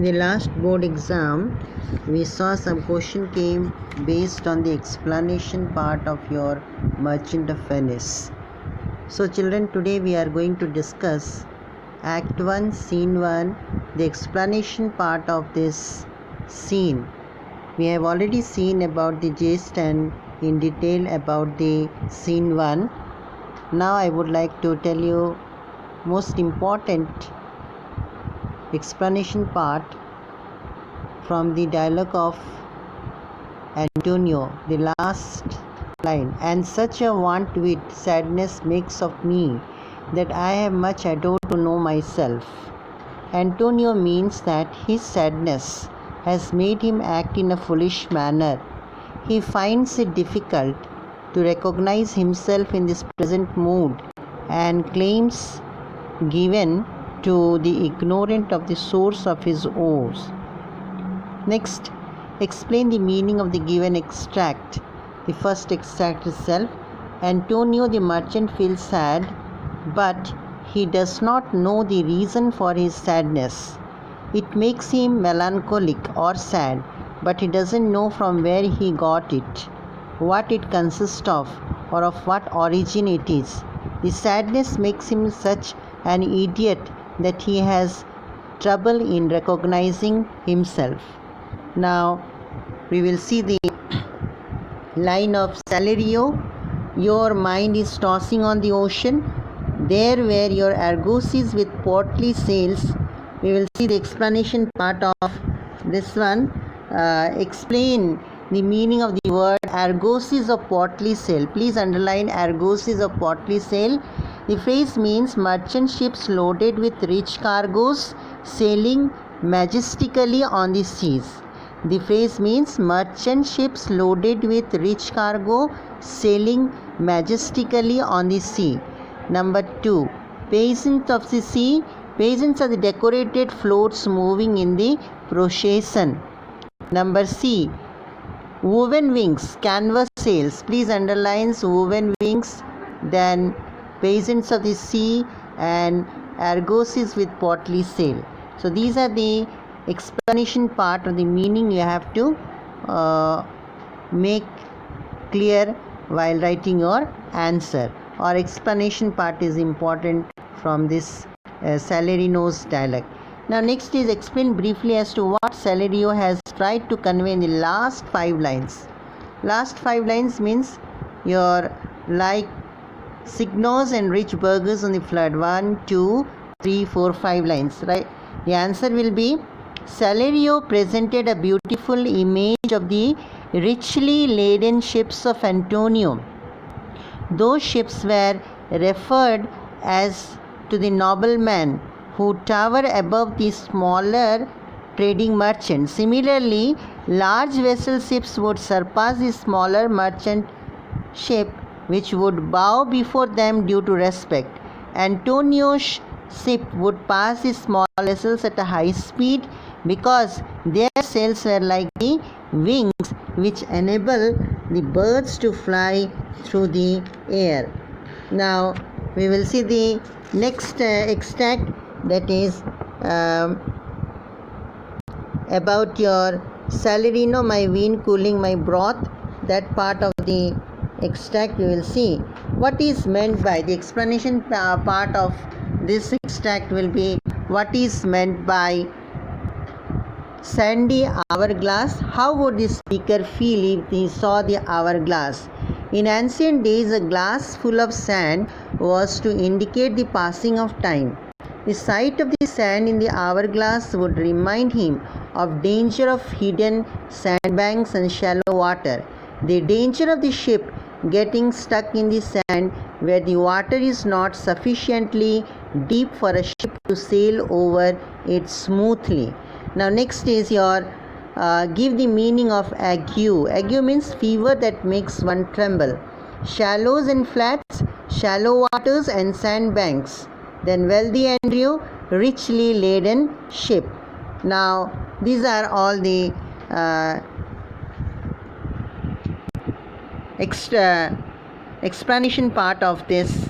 In the last board exam, we saw some question came based on the explanation part of your Merchant of Venice. So children, today we are going to discuss Act 1, Scene 1, the explanation part of this scene. We have already seen about the gist and in detail about the Scene 1. Now I would like to tell you most important explanation part from the dialogue of Antonio, the last line. And such a want with sadness makes of me that I have much ado to know myself. Antonio means that his sadness has made him act in a foolish manner. He finds it difficult to recognize himself in this present mood and claims given to the ignorant of the source of his woes. Next, explain the meaning of the given extract. The first extract itself. Antonio the merchant feels sad, but he does not know the reason for his sadness. It makes him melancholic or sad, but he doesn't know from where he got it, what it consists of, or of what origin it is. The sadness makes him such an idiot that he has trouble in recognizing himself. Now we will see the line of Salerio. Your mind is tossing on the ocean, there where your Argosies with portly sails. We will see the explanation part of this one. Explain the meaning of the word Argosies of portly sail. Please underline Argosies of portly sail. The phrase means merchant ships loaded with rich cargoes sailing majestically on the seas. The phrase means merchant ships loaded with rich cargo sailing majestically on the sea. Number 2. Peasants of the sea. Peasants are the decorated floats moving in the procession. Number C. Woven wings, canvas sails. Please underline woven wings, then peasants of the sea and Argosies with portly sail. So these are the explanation part of the meaning you have to make clear while writing your answer. Or explanation part is important from this Salerino's dialogue. Now next is explain briefly as to what Salerio has tried to convey in the last 5 lines. Last 5 lines means your like Signos and rich burghers on the flood. 1, 2, 3, 4, 5 lines, right? The answer will be Salerio presented a beautiful image of the richly laden ships of Antonio. Those ships were referred as to the noblemen who tower above the smaller trading merchants. Similarly, large vessel ships would surpass the smaller merchant ship, which would bow before them due to respect. Antonio's ship would pass the small vessels at a high speed because their sails were like the wings which enable the birds to fly through the air. Now we will see the next extract, that is about your Salerino, my wine cooling my broth. That part of the extract we will see. What is meant by the explanation part of this extract will be what is meant by sandy hourglass. How would the speaker feel if he saw the hourglass? In ancient days, a glass full of sand was to indicate the passing of time. The sight of the sand in the hourglass would remind him of danger of hidden sandbanks and shallow water. The danger of the ship getting stuck in the sand where the water is not sufficiently deep for a ship to sail over it smoothly. Now next is your give the meaning of ague. Ague means fever that makes one tremble. Shallows and flats, shallow waters and sandbanks. Then wealthy Andrew, richly laden ship. Now these are all the explanation part of this